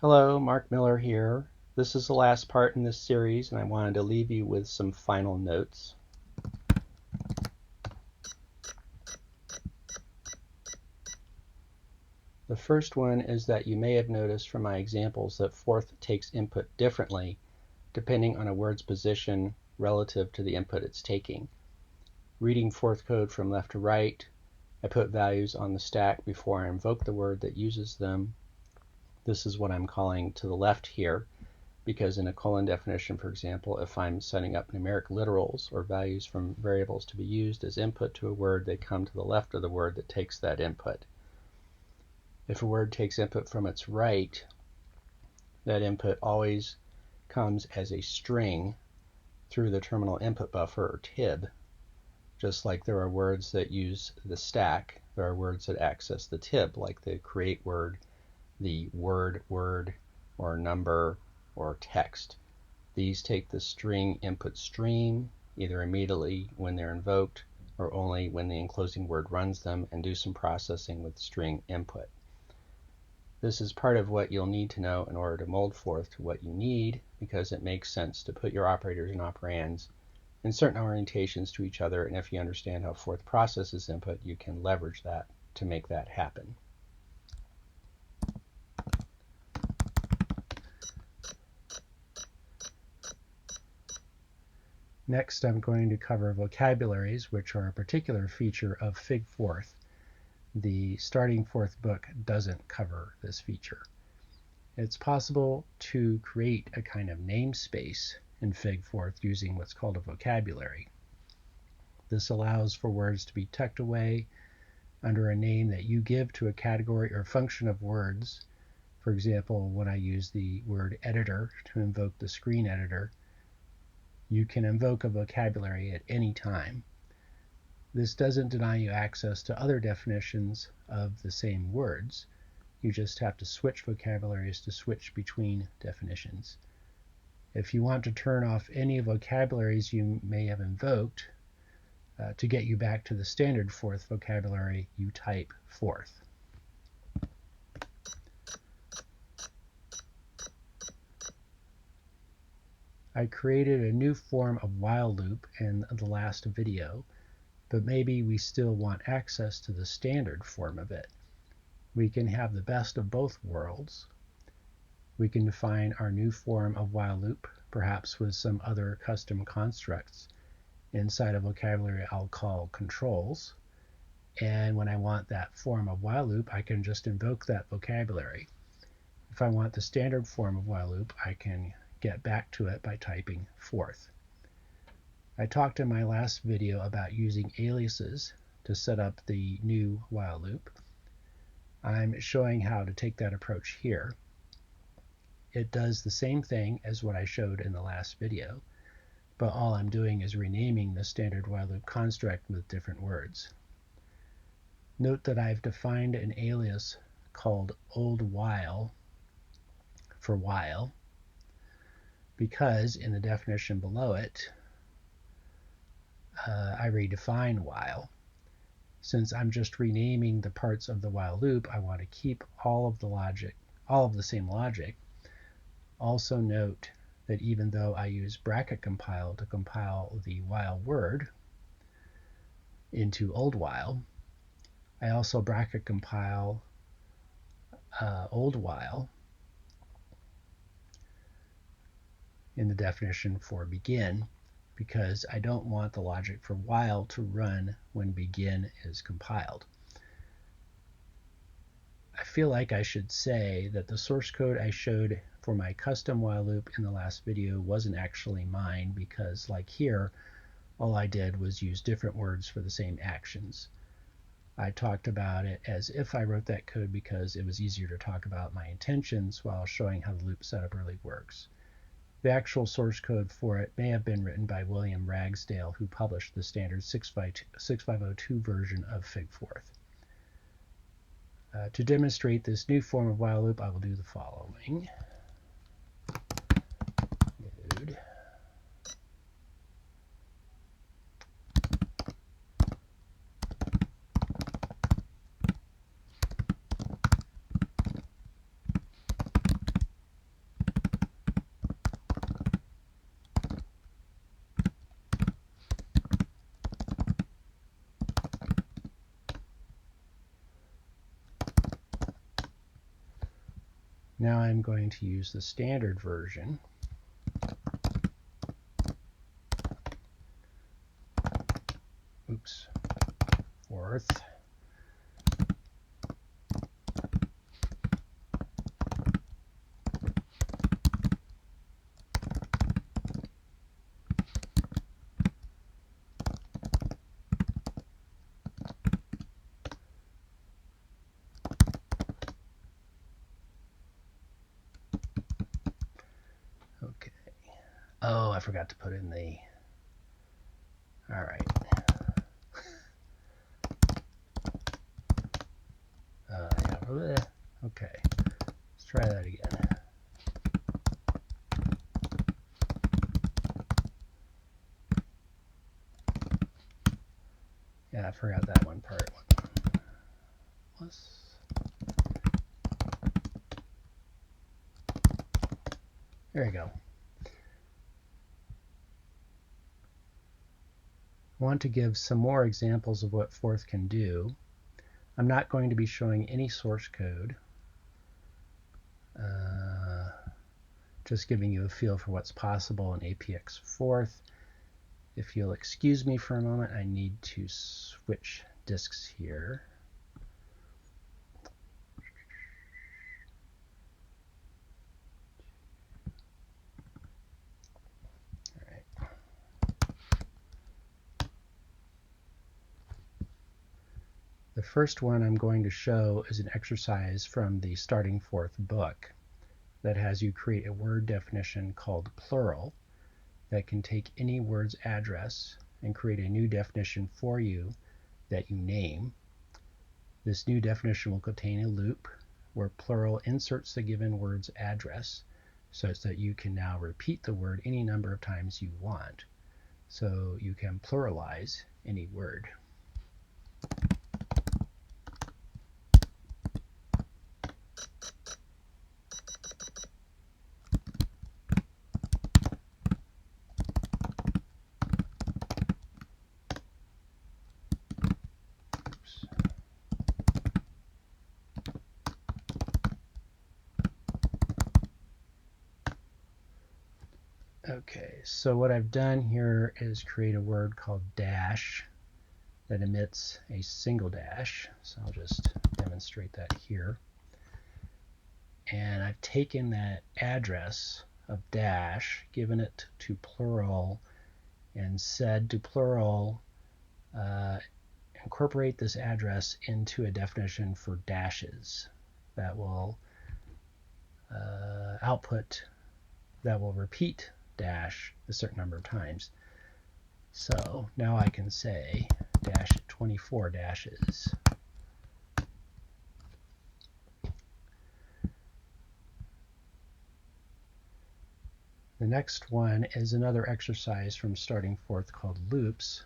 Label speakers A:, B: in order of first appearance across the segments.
A: Hello, Mark Miller here. This is the last part in this series, and I wanted to leave you with some final notes. The first one is that you may have noticed from my examples that Forth takes input differently depending on a word's position relative to the input it's taking. Reading Forth code from left to right, I put values on the stack before I invoke the word that uses them. This is what I'm calling to the left here, because in a colon definition, for example, if I'm setting up numeric literals or values from variables to be used as input to a word, they come to the left of the word that takes that input. If a word takes input from its right, that input always comes as a string through the terminal input buffer, or TIB. Just like there are words that use the stack, there are words that access the TIB, like the create word, the word, or number, or text. These take the string input stream, either immediately when they're invoked or only when the enclosing word runs them, and do some processing with string input. This is part of what you'll need to know in order to mold Forth to what you need, because it makes sense to put your operators and operands in certain orientations to each other, and if you understand how Forth processes input, you can leverage that to make that happen. Next, I'm going to cover vocabularies, which are a particular feature of figForth. The Starting Forth book doesn't cover this feature. It's possible to create a kind of namespace in figForth using what's called a vocabulary. This allows for words to be tucked away under a name that you give to a category or function of words. For example, when I use the word editor to invoke the screen editor, you can invoke a vocabulary at any time. This doesn't deny you access to other definitions of the same words. You just have to switch vocabularies to switch between definitions. If you want to turn off any vocabularies you may have invoked, to get you back to the standard Forth vocabulary, you type Forth. I created a new form of while loop in the last video, but maybe we still want access to the standard form of it. We can have the best of both worlds. We can define our new form of while loop, perhaps with some other custom constructs inside a vocabulary I'll call controls. And when I want that form of while loop, I can just invoke that vocabulary. If I want the standard form of while loop, I can get back to it by typing Forth. I talked in my last video about using aliases to set up the new while loop. I'm showing how to take that approach here. It does the same thing as what I showed in the last video, but all I'm doing is renaming the standard while loop construct with different words. Note that I've defined an alias called old while for while, because in the definition below it, I redefine while. Since I'm just renaming the parts of the while loop, I want to keep all of the same logic. Also note that even though I use bracket compile to compile the while word into old while, I also bracket compile old while in the definition for begin, because I don't want the logic for while to run when begin is compiled. I feel like I should say that the source code I showed for my custom while loop in the last video wasn't actually mine, because like here, all I did was use different words for the same actions. I talked about it as if I wrote that code because it was easier to talk about my intentions while showing how the loop setup really works. The actual source code for it may have been written by William Ragsdale, who published the standard 6502 version of figForth. To demonstrate this new form of while loop, I will do the following. Node. Now I'm going to use the standard version. Oops. Forth. Okay. Oh, I forgot to put in the... All right. Yeah. Okay. Let's try that again. Yeah, I forgot that one part. There you go. I want to give some more examples of what Forth can do. I'm not going to be showing any source code. Just giving you a feel for what's possible in APX Forth. If you'll excuse me for a moment, I need to switch disks here. All right. The first one I'm going to show is an exercise from the Starting Forth book that has you create a word definition called plural that can take any word's address and create a new definition for you that you name. This new definition will contain a loop where plural inserts the given word's address such that you can now repeat the word any number of times you want. So you can pluralize any word. Okay, so what I've done here is create a word called dash that emits a single dash. So I'll just demonstrate that here. And I've taken that address of dash, given it to plural, and said to plural, incorporate this address into a definition for dashes that will output, that will repeat dash a certain number of times. So now I can say dash 24 dashes. The next one is another exercise from Starting Forth called loops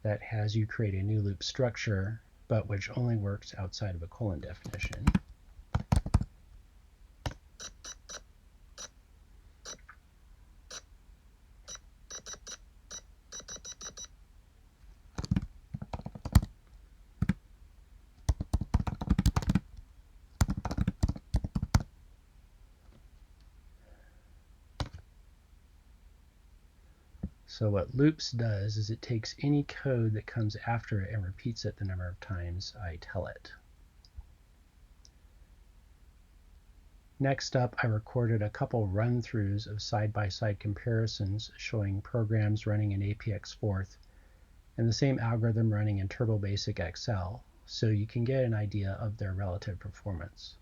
A: that has you create a new loop structure, but which only works outside of a colon definition. So what loops does is it takes any code that comes after it and repeats it the number of times I tell it. Next up, I recorded a couple run-throughs of side-by-side comparisons showing programs running in APX Forth and the same algorithm running in TurboBasic XL, so you can get an idea of their relative performance.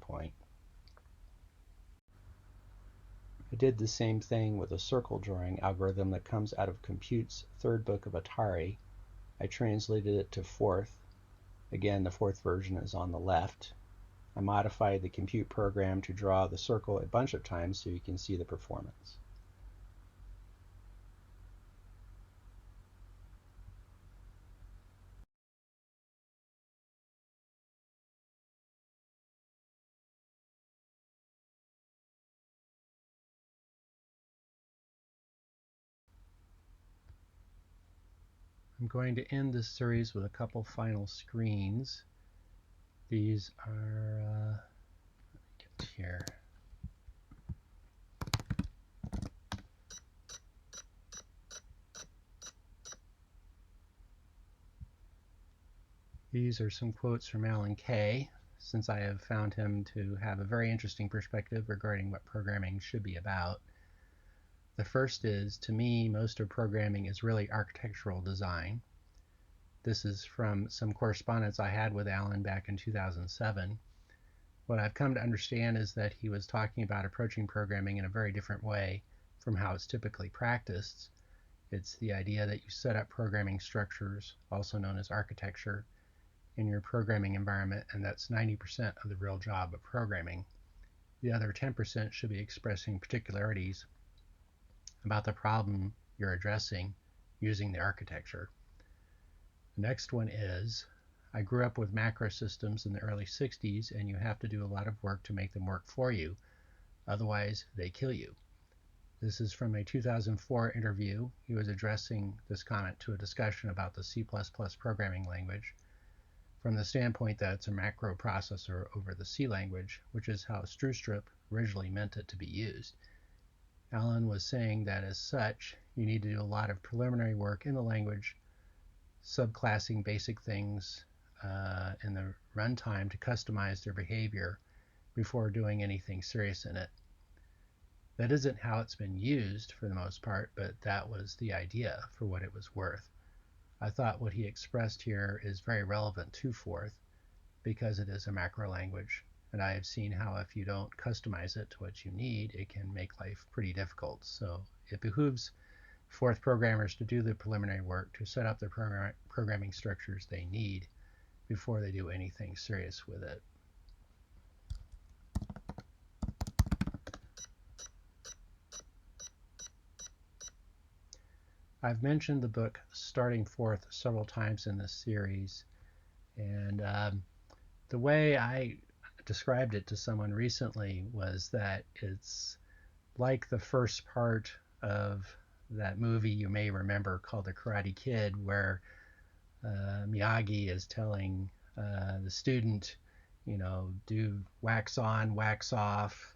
A: Point. I did the same thing with a circle drawing algorithm that comes out of Compute's third book of Atari. I translated it to Forth. Again, the Forth version is on the left. I modified the compute program to draw the circle a bunch of times so you can see the performance. I'm going to end this series with a couple final screens. These are, let me get here. These are some quotes from Alan Kay, since I have found him to have a very interesting perspective regarding what programming should be about. The first is, to me, most of programming is really architectural design. This is from some correspondence I had with Alan back in 2007. What I've come to understand is that he was talking about approaching programming in a very different way from how it's typically practiced. It's the idea that you set up programming structures, also known as architecture, in your programming environment, and that's 90% of the real job of programming. The other 10% should be expressing particularities about the problem you're addressing using the architecture. The next one is, I grew up with macro systems in the early 60s, and you have to do a lot of work to make them work for you. Otherwise, they kill you. This is from a 2004 interview. He was addressing this comment to a discussion about the C++ programming language from the standpoint that it's a macro processor over the C language, which is how Strustrip originally meant it to be used. Alan was saying that as such, you need to do a lot of preliminary work in the language, subclassing basic things in the runtime to customize their behavior before doing anything serious in it. That isn't how it's been used for the most part, but that was the idea for what it was worth. I thought what he expressed here is very relevant to Forth because it is a macro language, and I have seen how if you don't customize it to what you need, it can make life pretty difficult. So it behooves Forth programmers to do the preliminary work to set up the programming structures they need before they do anything serious with it. I've mentioned the book Starting Forth several times in this series, and the way I described it to someone recently was that it's like the first part of that movie you may remember called The Karate Kid, where Miyagi is telling the student, do wax on, wax off,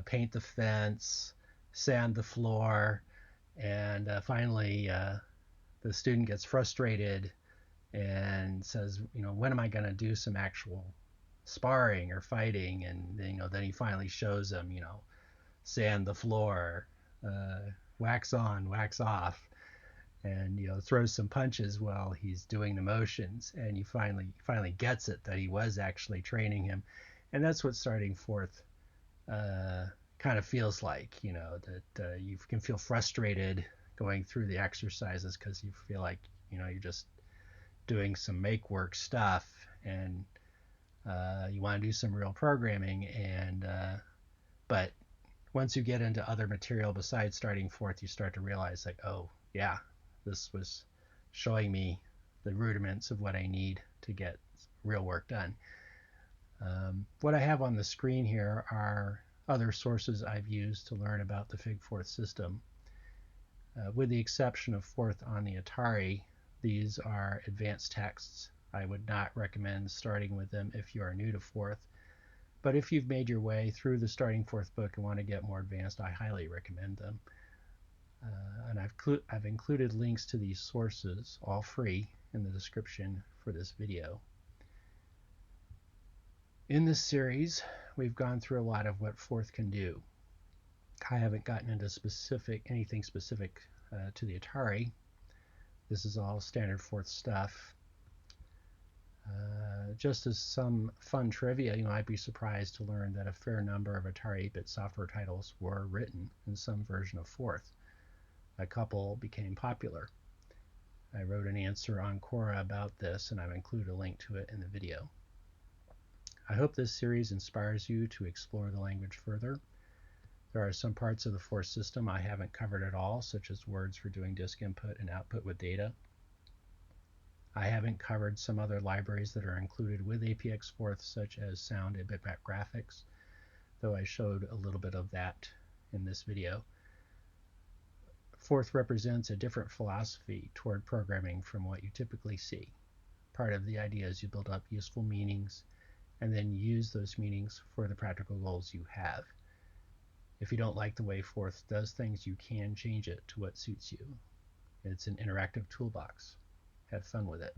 A: paint the fence, sand the floor, and finally the student gets frustrated and says, when am I going to do some actual sparring or fighting? And then he finally shows them, sand the floor, wax on, wax off, and throws some punches while he's doing the motions, and he finally gets it that he was actually training him. And that's what Starting Forth kind of feels like, that you can feel frustrated going through the exercises because you feel like you're just doing some make work stuff, and you want to do some real programming, and but once you get into other material besides Starting Forth, you start to realize like, oh yeah, this was showing me the rudiments of what I need to get real work done. What I have on the screen here are other sources I've used to learn about the figForth system. With the exception of Forth on the Atari, these are advanced texts. I would not recommend starting with them if you are new to Forth, but if you've made your way through the Starting Forth book and want to get more advanced, I highly recommend them. And I've included links to these sources, all free, in the description for this video. In this series, we've gone through a lot of what Forth can do. I haven't gotten into anything specific to the Atari. This is all standard Forth stuff. Just as some fun trivia, I'd be surprised to learn that a fair number of Atari 8-bit software titles were written in some version of Forth. A couple became popular. I wrote an answer on Quora about this, and I've included a link to it in the video. I hope this series inspires you to explore the language further. There are some parts of the Forth system I haven't covered at all, such as words for doing disk input and output with data. I haven't covered some other libraries that are included with APX Forth, such as sound and bitmap graphics, though I showed a little bit of that in this video. Forth represents a different philosophy toward programming from what you typically see. Part of the idea is you build up useful meanings and then use those meanings for the practical goals you have. If you don't like the way Forth does things, you can change it to what suits you. It's an interactive toolbox. Have fun with it.